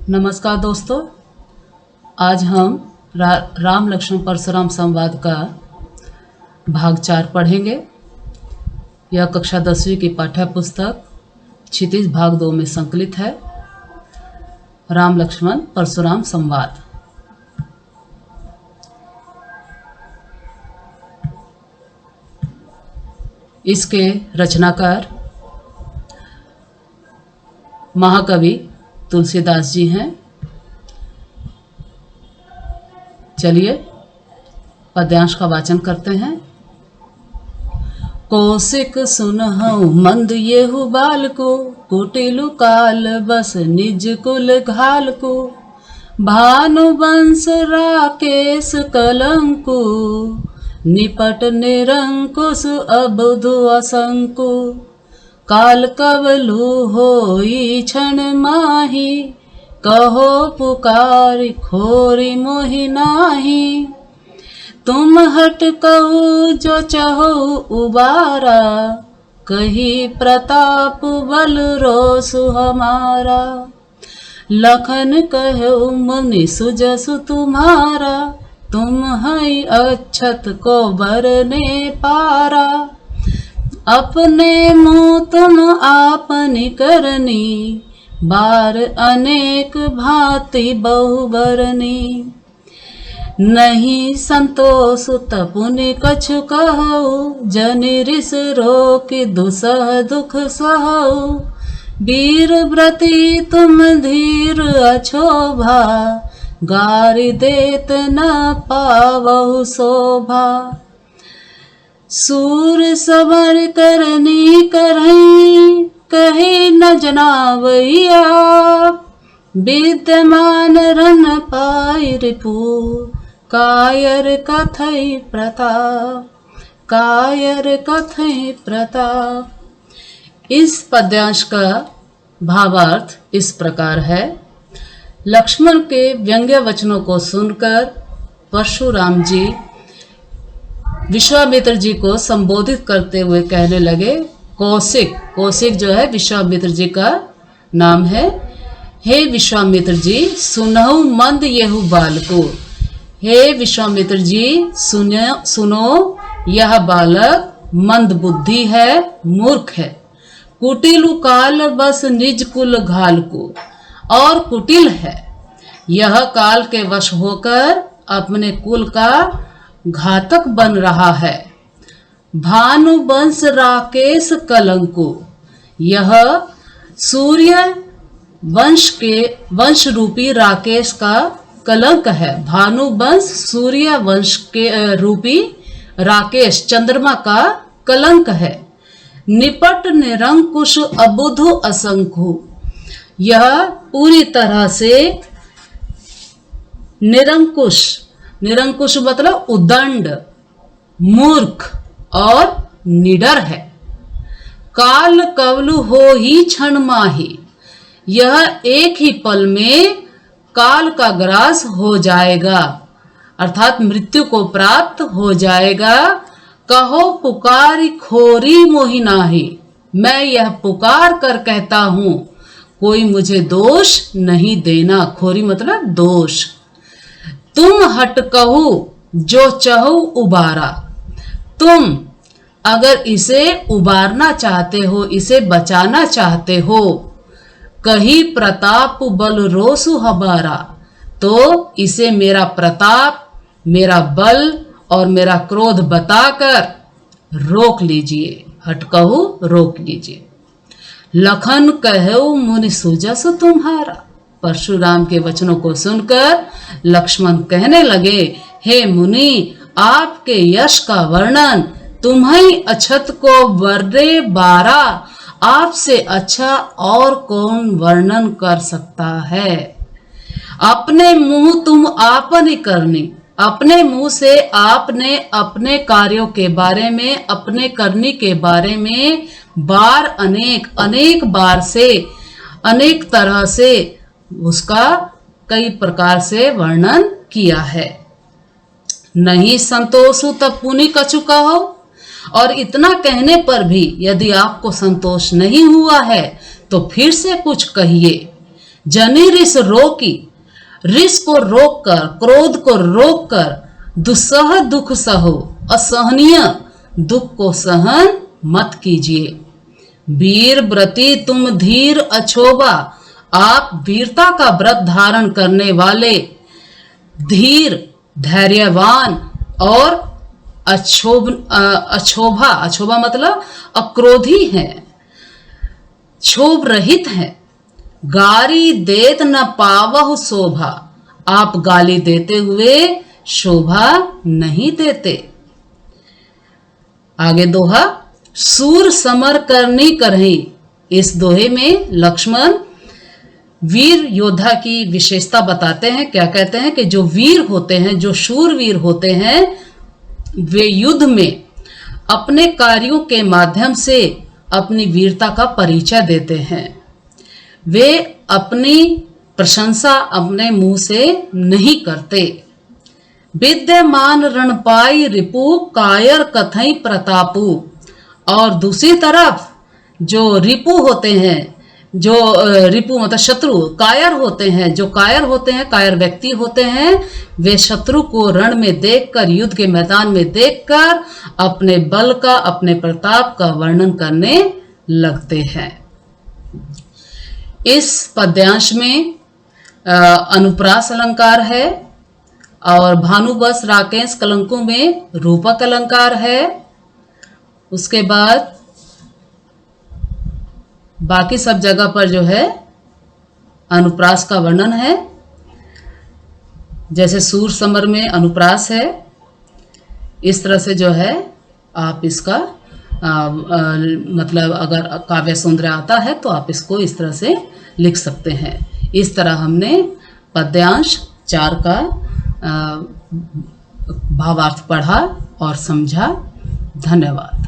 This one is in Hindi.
नमस्कार दोस्तों, आज हम राम लक्ष्मण परशुराम संवाद का भाग 4 पढ़ेंगे। यह कक्षा 10वीं की पाठ्य पुस्तक क्षितिज भाग 2 में संकलित है। राम लक्ष्मण परशुराम संवाद। इसके रचनाकार महाकवि तुलसीदास जी हैं। चलिए पद्यांश का वाचन करते हैं। कौशिक सुनहु मंद येहु बाल को, कुटिलु काल बस निज कुल घाल को। भानु वंश राकेश कलंकु, निपट निरंकुश अबुधु असंकु। काल कवलु होई क्षण माही, कहो पुकारी खोरी मोहि नाही। तुम हट कहु जो चहो उबारा, कही प्रताप बल रोसु हमारा। लखन कहु मुनि सुजसु तुम्हारा, तुम हई अक्षत को बरने पारा। अपने मुँह तुम आपनी करनी, बार अनेक भांति बहुबरनी। नहीं संतोष तपुनि कछु कहु, जनि रिस रोकि दुसह दुख सहु। वीर व्रती तुम धीर अछोभा, गारि देत न पावहु शोभा। सूर सबर करनी करही, कहे न जनावैया। विद्यमान रन पाई रिपु, कायर कथई प्रताप, कायर कथई प्रताप। इस पद्यांश का भावार्थ इस प्रकार है। लक्ष्मण के व्यंग्य वचनों को सुनकर परशुराम जी विश्वामित्र जी को संबोधित करते हुए कहने लगे। कौशिक, कौशिक जो है विश्वामित्र जी का नाम है। हे विश्वामित्र जी, सुनहु मंद येहु बालको। हे विश्वामित्र जी, सुनो यह बालक मंद बुद्धि है, मूर्ख है। कुटिलु काल बस निज कुल घाल को, और कुटिल है। यह काल के वश होकर अपने कुल का घातक बन रहा है। भानु वंश राकेश कलंको, यह सूर्य वंश रूपी राकेश का कलंक है। भानु वंश सूर्य वंश के रूपी राकेश चंद्रमा का कलंक है। निपट निरंकुश अबुधु असंख्यु, यह पूरी तरह से निरंकुश, निरंकुश मतलब उदंड, मूर्ख और निडर है। काल कवलु हो ही क्षण माही, यह एक ही पल में काल का ग्रास हो जाएगा, अर्थात मृत्यु को प्राप्त हो जाएगा। कहो पुकारी खोरी मोहि नाही, मैं यह पुकार कर कहता हूं, कोई मुझे दोष नहीं देना। खोरी मतलब दोष। तुम हट कहू जो चहु उबारा, तुम अगर इसे उबारना चाहते हो, इसे बचाना चाहते हो। कही प्रताप बल रोसु हमारा, तो इसे मेरा प्रताप, मेरा बल और मेरा क्रोध बताकर रोक लीजिए। हट कहू रोक लीजिए। लखन कहु मुनि सुजसु तुम्हारा, परशुराम के वचनों को सुनकर लक्ष्मण कहने लगे, हे मुनि, आपके यश का वर्णन तुम्हें अछत को वर्रे बारा, आपसे अच्छा और कौन वर्णन कर सकता है। अपने मुंह तुम आपने करनी, अपने मुंह से आपने अपने कार्यों के बारे में, अपने करनी के बारे में बार अनेक बार से, अनेक तरह से उसका कई प्रकार से वर्णन किया है। नहीं संतोषु तब पुनि कछु कहो, और इतना कहने पर भी यदि आपको संतोष नहीं हुआ है तो फिर से कुछ कहिए। जनी रिस रोकी, रिस को रोककर, क्रोध को रोककर दुस्सह दुख सहो, असहनीय दुख को सहन मत कीजिए। वीर व्रती तुम धीर अछोबा, आप वीरता का व्रत धारण करने वाले, धीर धैर्यवान और अछोभा, अछोभा मतलब अक्रोधी हैं, क्षोभ रहित हैं। गारी देत न पावहु शोभा, आप गाली देते हुए शोभा नहीं देते। आगे दोहा, सूर समर करनी करही। इस दोहे में लक्ष्मण वीर योद्धा की विशेषता बताते हैं। क्या कहते हैं कि जो वीर होते हैं, जो शूरवीर होते हैं, वे युद्ध में अपने कार्यों के माध्यम से अपनी वीरता का परिचय देते हैं। वे अपनी प्रशंसा अपने मुंह से नहीं करते। विद्यमान रणपाई रिपु, कायर कथई प्रतापु। और दूसरी तरफ जो रिपु होते हैं, जो रिपु मतलब शत्रु, कायर होते हैं, जो कायर होते हैं, कायर व्यक्ति होते हैं, वे शत्रु को रण में देखकर, युद्ध के मैदान में देखकर अपने बल का, अपने प्रताप का वर्णन करने लगते हैं। इस पद्यांश में अनुप्रास अलंकार है और भानुभस राकेश कलंकों में रूपक अलंकार है। उसके बाद बाकी सब जगह पर जो है अनुप्रास का वर्णन है। जैसे सूर समर में अनुप्रास है, इस तरह से जो है आप इसका मतलब अगर काव्य सौंदर्य आता है तो आप इसको इस तरह से लिख सकते हैं। इस तरह हमने पद्यांश 4 का भावार्थ पढ़ा और समझा। धन्यवाद।